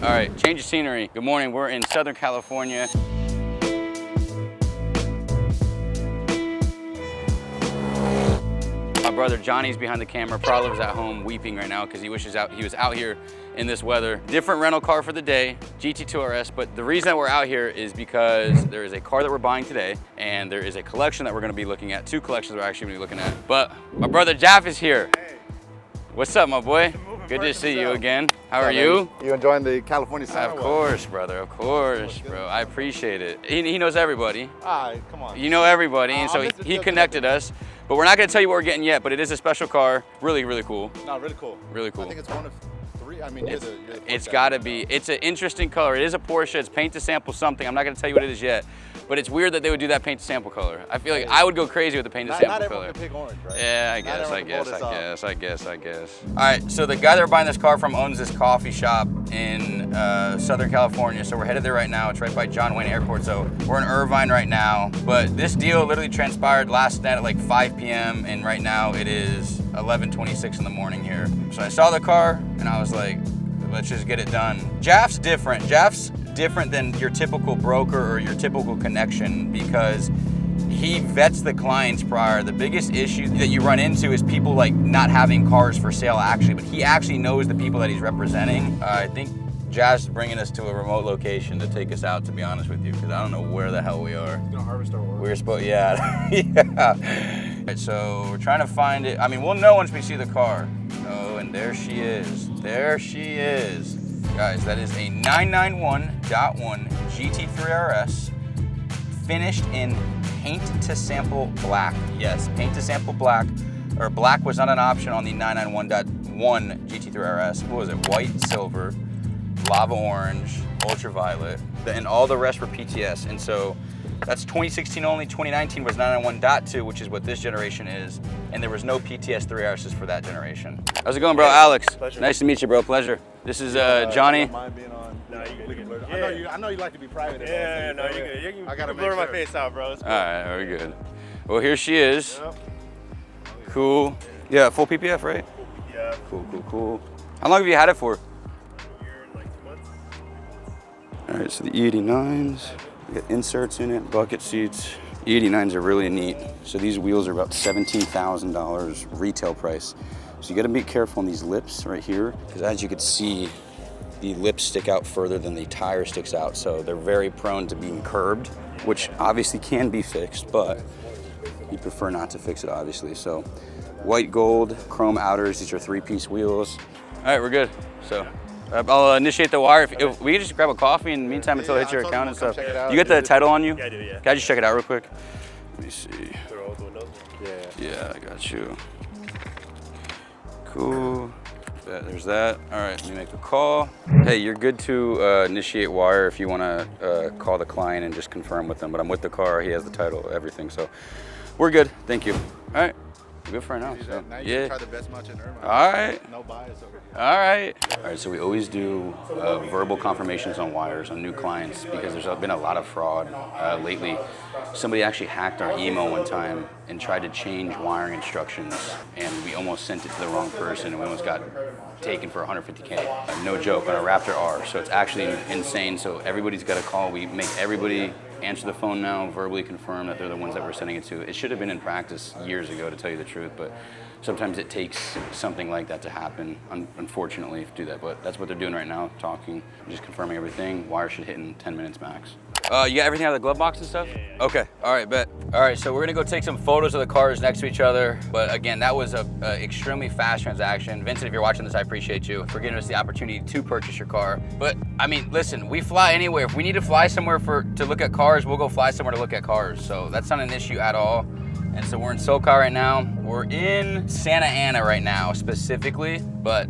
All right, change of scenery. Good morning, we're in Southern California. My brother Johnny's behind the camera, probably was at home weeping right now because he wishes he was out here in this weather. Different rental car for the day, GT3 RS, but the reason that we're out here is because there is a car that we're buying today and there is a collection that we're gonna be looking at, 2 collections we're actually gonna be looking at. But my brother Jaff is here. Hey. What's up, my boy? Good to see you again. How are you? You enjoying the California summer? Of course, brother, of course, bro. I appreciate it. He knows everybody. All right, come on. You know everybody, and so he connected us. But we're not gonna tell you what we're getting yet, but it is a special car. Really, really cool. No, really cool. Really cool. I think it's one of 3. I mean, it's gotta be. It's an interesting color. It is a Porsche. It's paint to sample something. I'm not gonna tell you what it is yet, but it's weird that they would do that paint to sample color. I feel like I would go crazy with the paint to sample color. Not everyone can pick orange, right? Yeah, I guess. All right, so the guy that we're buying this car from owns this coffee shop in Southern California. So we're headed there right now. It's right by John Wayne Airport. So we're in Irvine right now. But this deal literally transpired last night at like 5 p.m. and right now it is 11:26 in the morning here. So I saw the car and I was like, let's just get it done. Jaff's different. Jaff's different than your typical broker or your typical connection because he vets the clients prior. The biggest issue that you run into is people like not having cars for sale actually, but he actually knows the people that he's representing. I think Jazz is bringing us to a remote location to take us out, to be honest with you, because I don't know where the hell we are. He's gonna harvest our world. We're supposed, yeah. Yeah. Right, so we're trying to find it. I mean, we'll know once we see the car. Oh, and there she is. There she is. Guys, that is a 991.1 GT3 RS, finished in paint to sample black. Yes, paint to sample black, or black was not an option on the 991.1 GT3 RS. What was it? White, silver, lava orange, ultraviolet, and all the rest were PTS. And so that's 2016 only. 2019 was 991.2, which is what this generation is. And there was no PTS 3 RSs for that generation. How's it going, bro? Yeah, Alex. Pleasure. Nice to meet you, bro. Pleasure. This is Johnny. Don't mind being on. No, you good. Yeah. I know you like to be private. Yeah, no, you're good. You can blur my face out, bro. Cool. All right, very good. Well, here she is. Yep. Cool. Yeah, full PPF, right? Yeah. Cool. How long have you had it for? Like 2 months. All right, so the E89s, we got inserts in it, bucket seats. E89s are really neat. So these wheels are about $17,000 retail price. So you gotta be careful on these lips right here, because as you can see, the lips stick out further than the tire sticks out. So they're very prone to being curbed, which obviously can be fixed, but you prefer not to fix it, obviously. So white gold, chrome outers, these are 3-piece wheels. All right, we're good. So I'll initiate the wire. If we can just grab a coffee in the meantime until it hits your account and stuff. You get the title on you? Yeah, I do, yeah. Can I just check it out real quick? Let me see. Throw all the windows? Yeah, I got you. Cool. There's that. All right, let me make the call. Hey, you're good to initiate wire if you want to call the client and just confirm with them. But I'm with the car. He has the title, everything. So we're good. Thank you. All right. We're good for right now. So, now you can try the best match in Irvine. All right. No bias over here. All right, so we always do verbal confirmations on wires on new clients because there's been a lot of fraud lately. Somebody actually hacked our email one time and tried to change wiring instructions, and we almost sent it to the wrong person, and we almost got taken for $150K. No joke, on a Raptor R. So it's actually insane. So everybody's got a call. We make everybody answer the phone now, verbally confirm that they're the ones that we're sending it to. It should have been in practice years ago, to tell you the truth, but sometimes it takes something like that to happen, unfortunately, to do that. But that's what they're doing right now, talking, just confirming everything. Wire should hit in 10 minutes max. You got everything out of the glove box and stuff? Yeah. Okay, all right, bet. All right, so we're gonna go take some photos of the cars next to each other. But again, that was a extremely fast transaction. Vincent, if you're watching this, I appreciate you for giving us the opportunity to purchase your car. But I mean, listen, we fly anywhere. If we need to fly somewhere to look at cars, we'll go fly somewhere to look at cars. So that's not an issue at all. And so we're in SoCal right now. We're in Santa Ana right now, specifically. But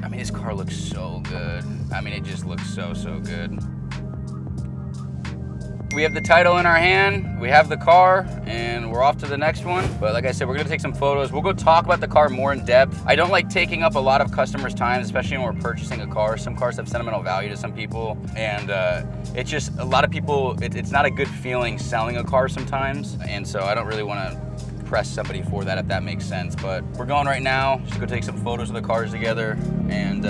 I mean, this car looks so good. I mean, it just looks so good. We have the title in our hand, we have the car, and we're off to the next one. But like I said, we're gonna take some photos. We'll go talk about the car more in depth. I don't like taking up a lot of customers' time, especially when we're purchasing a car. Some cars have sentimental value to some people, and it's just, a lot of people, it's not a good feeling selling a car sometimes. And so I don't really wanna press somebody for that, if that makes sense. But we're going right now, just to go take some photos of the cars together and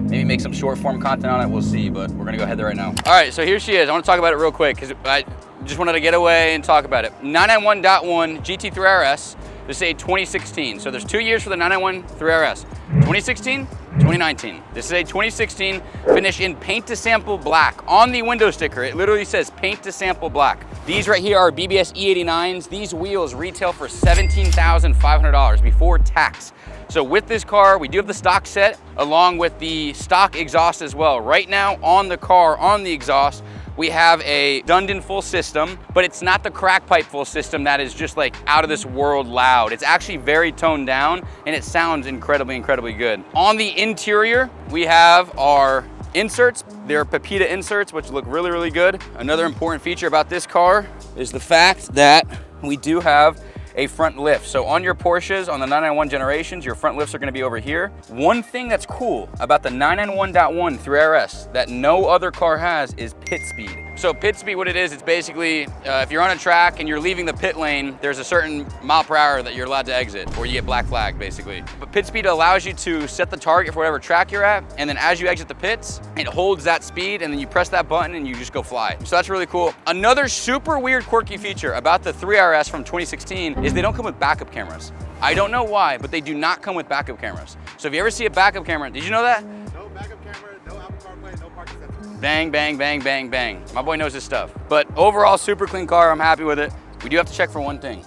maybe make some short form content on it, we'll see, but we're gonna go head there right now. All right, so here she is. I wanna talk about it real quick, because I just wanted to get away and talk about it. 991.1 GT3 RS. This is a 2016, so there's 2 years for the 991 RS. 2016, 2019. This is a 2016, finished in paint to sample black. On the window sticker, it literally says paint to sample black. These right here are BBS E89s. These wheels retail for $17,500 before tax. So with this car, we do have the stock set along with the stock exhaust as well. Right now on the car, on the exhaust, we have a Dundon full system, but it's not the crack pipe full system that is just like out of this world loud. It's actually very toned down and it sounds incredibly, incredibly good. On the interior, we have our inserts. They're Pepita inserts, which look really, really good. Another important feature about this car is the fact that we do have a front lift. So on your Porsches, on the 991 generations, your front lifts are gonna be over here. One thing that's cool about the 991.1 3RS that no other car has is pit speed. So pit speed, what it is, it's basically, if you're on a track and you're leaving the pit lane, there's a certain mile per hour that you're allowed to exit, or you get black flag, basically. But pit speed allows you to set the target for whatever track you're at, and then as you exit the pits, it holds that speed, and then you press that button and you just go fly. So that's really cool. Another super weird, quirky feature about the 3RS from 2016 is they don't come with backup cameras. I don't know why, but they do not come with backup cameras. So if you ever see a backup camera, did you know that? No backup camera, no Apple CarPlay, no parking sensors. Bang, bang, bang, bang, bang. My boy knows his stuff. But overall, super clean car. I'm happy with it. We do have to check for one thing.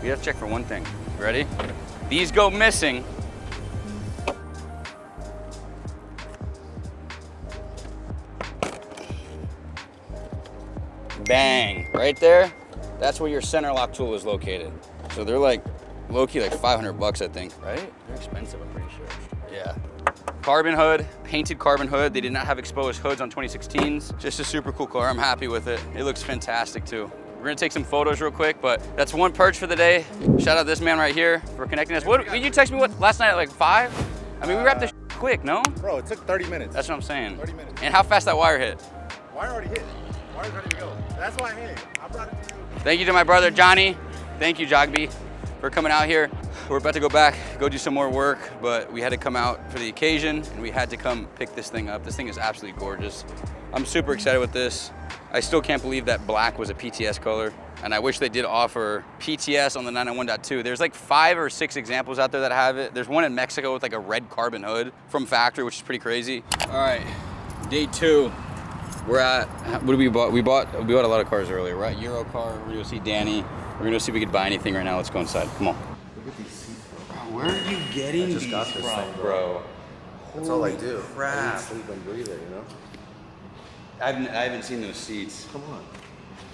We have to check for one thing. Ready? These go missing. Bang, right there. That's where your center lock tool is located. So they're like, low-key like 500 bucks, I think, right? They're expensive, I'm pretty sure. Yeah. Carbon hood, painted carbon hood. They did not have exposed hoods on 2016s. Just a super cool car, I'm happy with it. It looks fantastic too. We're gonna take some photos real quick, but that's one purge for the day. Shout out this man right here for connecting us. What, did you text me what, last night at like 5? I mean, we wrapped this quick, no? Bro, it took 30 minutes. That's what I'm saying. 30 minutes. And how fast that wire hit? Wire already hit. Wire's ready to go. That's why, hey, I brought it to you. Thank you to my brother, Johnny. Thank you, Jogby, for coming out here. We're about to go back, go do some more work, but we had to come out for the occasion and we had to come pick this thing up. This thing is absolutely gorgeous. I'm super excited with this. I still can't believe that black was a PTS color, and I wish they did offer PTS on the 991.2. There's like 5 or 6 examples out there that have it. There's one in Mexico with like a red carbon hood from factory, which is pretty crazy. All right, day 2. We're at, what did we bought? We bought a lot of cars earlier. We're at EuroCar. We're gonna go see Danny. We're gonna go see if we could buy anything right now. Let's go inside. Come on. Look at these seats, bro. Where are you getting just got this from, thing, bro? That's all I do. Crap. I sleep and breathe it, you know? I haven't seen those seats. Come on.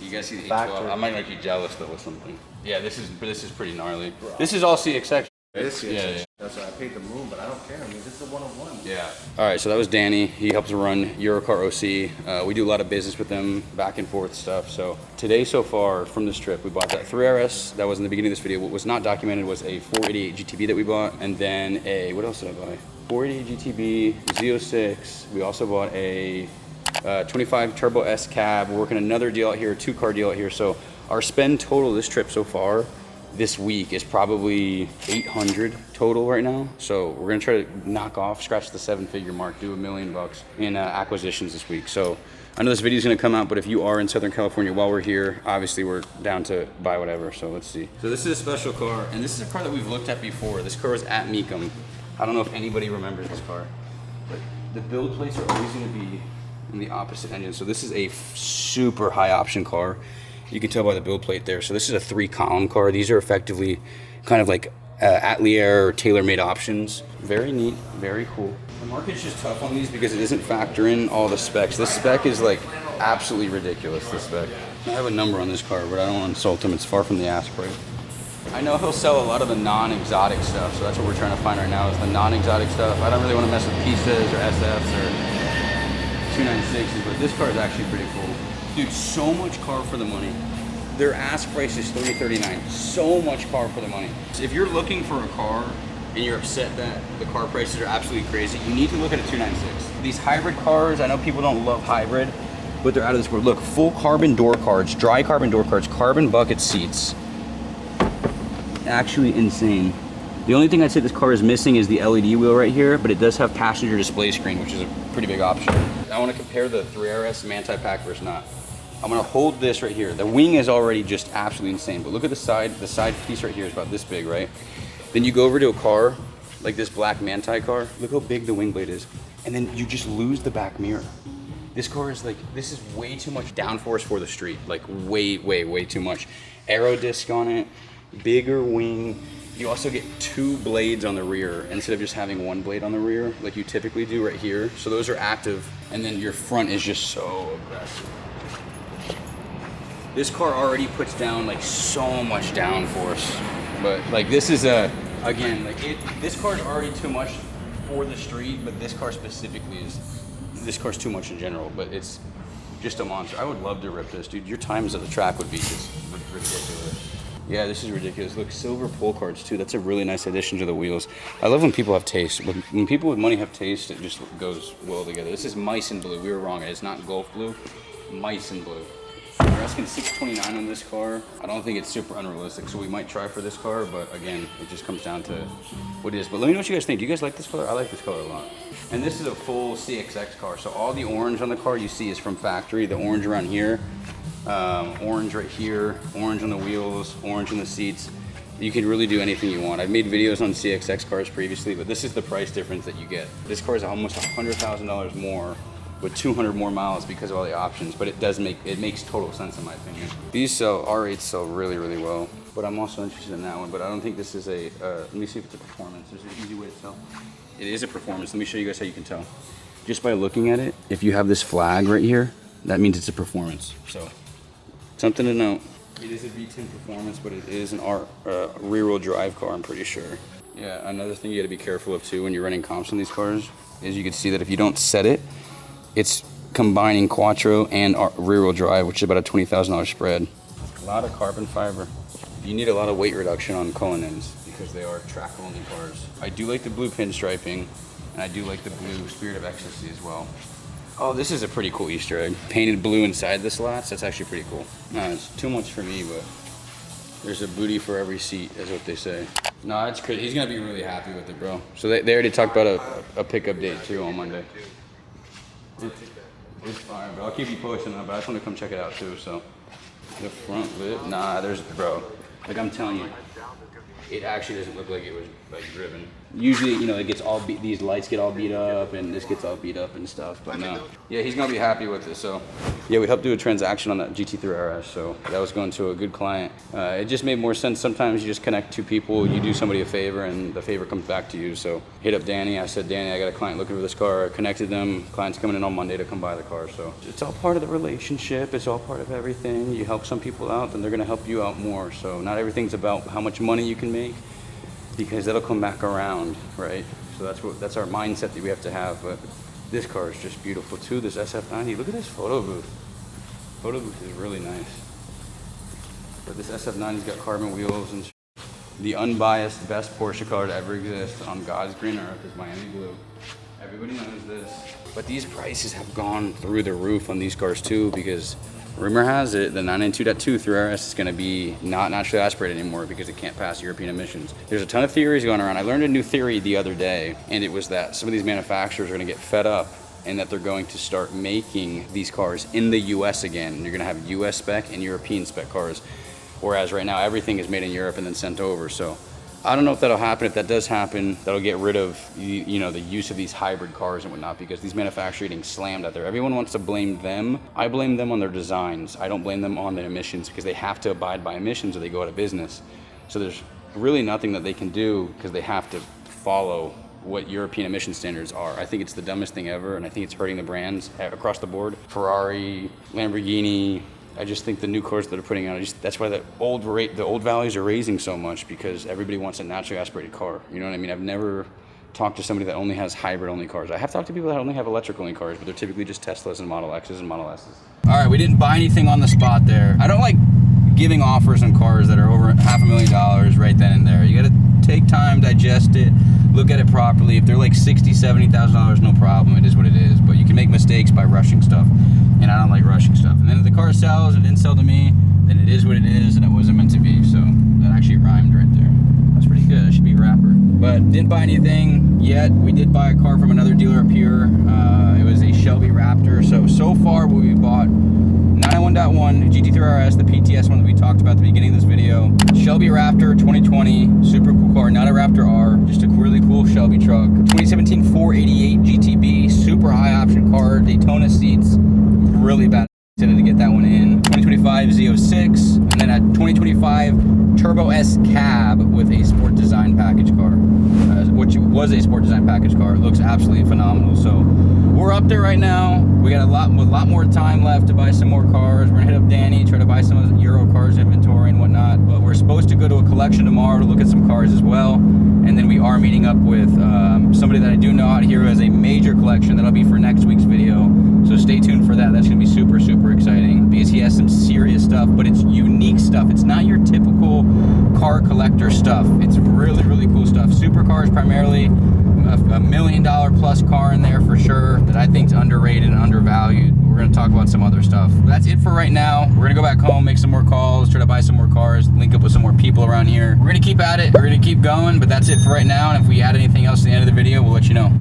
You guys see the Factory. 812? I might make you jealous though with something. Yeah, this is pretty gnarly. Bro. This is all CXX. This is, yeah. That's why I paid the moon, but I don't care. I mean, this is a one-on-one. Yeah. All right, so that was Danny. He helps run EuroCar OC. We do a lot of business with them, back and forth stuff. So today so far from this trip, we bought that 3RS that was in the beginning of this video. What was not documented was a 488 GTB that we bought, and then a, what else did I buy? 488 GTB, Z06. We also bought a 25 Turbo S Cab. We're working another deal out here, a 2-car deal out here. So our spend total this trip so far this week is probably 800 total right now. So we're gonna try to knock off, scratch the 7-figure mark, do $1 million in acquisitions this week. So I know this video is gonna come out, but if you are in Southern California while we're here, obviously we're down to buy whatever, so let's see. So this is a special car, and this is a car that we've looked at before. This car was at Mecum. I don't know if anybody remembers this car, but the build plates are always gonna be in the opposite engine. So this is a super high option car. You can tell by the build plate there. So this is a 3-column car. These are effectively kind of like Atelier or tailor-made options. Very neat, very cool. The market's just tough on these because it doesn't factor in all the specs. This spec is like absolutely ridiculous, this spec. I have a number on this car, but I don't want to insult him. It's far from the ask price. I know he'll sell a lot of the non-exotic stuff, so that's what we're trying to find right now is the non-exotic stuff. I don't really want to mess with Pistas or SFs or 296s, but this car is actually pretty cool. Dude, so much car for the money. Their ask price is $339. So much car for the money. So if you're looking for a car and you're upset that the car prices are absolutely crazy, you need to look at a 296. These hybrid cars, I know people don't love hybrid, but they're out of this world. Look, full carbon door cards, dry carbon door cards, carbon bucket seats. actually insane. The only thing I'd say this car is missing is the LED wheel right here, but it does have passenger display screen, which is a pretty big option. I want to compare the 3 RS anti-pack versus not. I'm gonna hold this right here. The wing is already just absolutely insane, but look at the side piece right here is about this big, right? Then you go over to a car, like this black Manti car, look how big the wing blade is. And then you just lose the back mirror. This car is like, this is way too much downforce for the street. Like way, way, way too much. Aero disc on it, bigger wing. You also get 2 blades on the rear instead of just having 1 blade on the rear like you typically do right here. So those are active, and then your front is just so aggressive. This car already puts down like so much downforce, but like this is again, like this car is already too much for the street, but this car specifically this car's too much in general, but it's just a monster. I would love to rip this, dude. Your times at the track would be just ridiculous. Yeah, this is ridiculous. Look, silver pull cards too. That's a really nice addition to the wheels. I love when people have taste. When people with money have taste, it just goes well together. This is mice in blue. We were wrong. It's not Gulf blue. Mice in blue. We're asking $629 on this car. I don't think it's super unrealistic, so we might try for this car, but again, it just comes down to what it is. But let me know what you guys think. Do you guys like this color? I like this color a lot. And this is a full CXX car, so all the orange on the car you see is from factory. The orange around here, orange right here, orange on the wheels, orange on the seats. You can really do anything you want. I've made videos on CXX cars previously, but this is the price difference that you get. This car is almost $100,000 more with 200 more miles because of all the options, but it makes total sense in my opinion. These R8s sell really, really well, but I'm also interested in that one, but I don't think this is let me see if it's a performance. There's an easy way to tell. It is a performance. Let me show you guys how you can tell. Just by looking at it, if you have this flag right here, that means it's a performance. So, something to note. It is a V10 performance, but it is an rear-wheel drive car, I'm pretty sure. Yeah, another thing you gotta be careful of too when you're running comps on these cars is you can see that if you don't set it, it's combining quattro and rear-wheel drive, which is about a $20,000 spread. A lot of carbon fiber. You need a lot of weight reduction on Cullinans because they are track-only cars. I do like the blue pinstriping, and I do like the blue Spirit of Ecstasy as well. Oh, this is a pretty cool Easter egg. Painted blue inside the slats, that's actually pretty cool. No, it's too much for me, but there's a booty for every seat, is what they say. No, it's crazy. He's gonna be really happy with it, bro. So they already talked about a pickup date too on Monday. It's fine, bro. I'll keep you posted on it, but I just want to come check it out too, so. The front lip, nah, bro. Like I'm telling you, it actually doesn't look like it was like driven. Usually, you know, it gets all these lights get all beat up and this gets all beat up and stuff, but no. Yeah, he's gonna be happy with it, so. Yeah, we helped do a transaction on that GT3 RS, so that was going to a good client. It just made more sense. Sometimes you just connect two people, you do somebody a favor and the favor comes back to you. So hit up Danny, I said, Danny, I got a client looking for this car. I connected them, client's coming in on Monday to come buy the car. So it's all part of the relationship, it's all part of everything. You help some people out, then they're gonna help you out more. So not everything's about how much money you can make, because that'll come back around, right? So that's our mindset that we have to have. But this car is just beautiful too. This SF90, look at this photo booth. Photo booth is really nice. But this SF90's got carbon wheels and the unbiased best Porsche car to ever exist on God's green earth is Miami Blue. Everybody knows this. But these prices have gone through the roof on these cars too, because rumor has it the 992.2 3 RS is going to be not naturally aspirated anymore because it can't pass European emissions. There's a ton of theories going around. I learned a new theory the other day, and it was that some of these manufacturers are going to get fed up and that they're going to start making these cars in the US again. And you're going to have US spec and European spec cars, whereas right now everything is made in Europe and then sent over. So I don't know if that'll happen. If that does happen, that'll get rid of you know, the use of these hybrid cars and whatnot, because these manufacturers are getting slammed out there. Everyone wants to blame them. I blame them on their designs. I don't blame them on the emissions, because they have to abide by emissions or they go out of business. So there's really nothing that they can do because they have to follow what European emission standards are. I think it's the dumbest thing ever, and I think it's hurting the brands across the board. Ferrari, Lamborghini. I just think the new cars that are putting out, that's why the old values are raising so much, because everybody wants a naturally aspirated car. You know what I mean? I've never talked to somebody that only has hybrid-only cars. I have talked to people that only have electric-only cars, but they're typically just Teslas and Model X's and Model S's. All right, we didn't buy anything on the spot there. I don't like giving offers on cars that are over $500,000 right then and there. You gotta take time, digest it, look at it properly. If they're like $60,000, $70,000, no problem. It is what it is. But you can make mistakes by rushing stuff, and I don't like rushing stuff. And then if the car sells and didn't sell to me, then it is what it is, and it wasn't meant to be. So that actually rhymed right there. That's pretty good. That should be a rapper. But didn't buy anything yet. We did buy a car from another dealer up here. It was a Shelby Raptor. So far what we bought, 991.1 GT3 RS, the PTS one that we talked about at the beginning of this video. Shelby Raptor 2020, super cool car, not a Raptor R, just a really cool Shelby truck. 2017 488 GTB, super high option car, Daytona seats, really bad to get that one in. 2025 Z06, and then a 2025 Turbo S Cab with a sport design package car, which was a sport design package car. It looks absolutely phenomenal. So we're up there right now. We got a lot more time left to buy some more cars. We're gonna hit up Danny, try to buy some of the EuroCars inventory and whatnot. But we're supposed to go to a collection tomorrow to look at some cars as well. And then we are meeting up with somebody that I do know out here who has a major collection that'll be for next week's video. So stay tuned for that. That's gonna be super, super exciting because he has some serious stuff, but it's unique stuff. It's not your typical car collector stuff. It's really, really cool stuff. Supercars primarily, a $1 million plus car in there for sure that I think is underrated and undervalued. We're gonna talk about some other stuff. That's it for right now. We're gonna go back home, make some more calls, try to buy some more cars, link up with some more people around here. We're gonna keep at it. We're gonna keep going, but that's it for right now. And if we add anything else at the end of the video, we'll let you know.